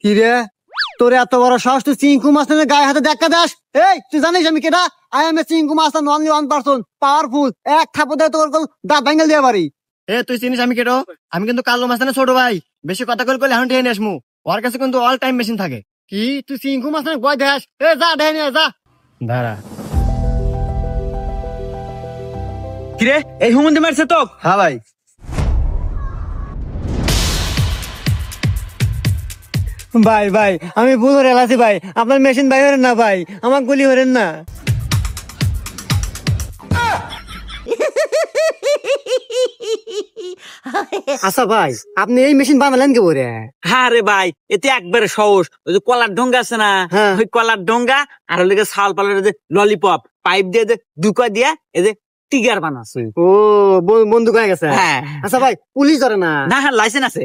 কি রে তোর এত বড় সাহস, তুই চিঙ্কু মাস্তানের গায়ে হাতে দেখা দাস? এই তুই জানিস আমি কেটা? I M A Chinku Mustan, only one person, powerful. এক থাপড় দিয়ে তোর দাঁত ভাঙাল দিয়ে পারি। তুই চিনিস আমি কেটো? আমি কিন্তু কালো মাস্তানের ছোট ভাই। বেশি কথা কইলে এখন ঠেয়ে নিয়ে আসমু। ওর কাছে কিন্তু অল টাইম মেশিন থাকে। কি তুই চিঙ্কু মাস্তানের গয় দেখাস? যা ঢেকে নিয়ে যা। দাঁড়া। কিরে এই হুমন্দি মারছে তো? হ্যাঁ ভাই। ভাই ভাই আমি ভুল করে এলাছি ভাই, আপনার মেশিন ভাই হরেন না ভাই, আমার গুলি হরেন না। আচ্ছা ভাই, আপনি এই মেশিন বানালেন কি করে? হ্যাঁ রে ভাই, এতে একবারে সহজ। ওই যে কলার ঢোঙ্গা আছে না, হ্যাঁ। ওই কলার ঢোঙ্গা আর ওই শাল পালের যে ললিপপ পাইপ দিয়ে যে দুকা দিয়ে এই যে টিগার বানাচ্ছে। ও বন্দুক হয়ে গেছে। হ্যাঁ। আচ্ছা ভাই, পুলিশ ধরে না? না হ্যাঁ লাইসেন্স আছে।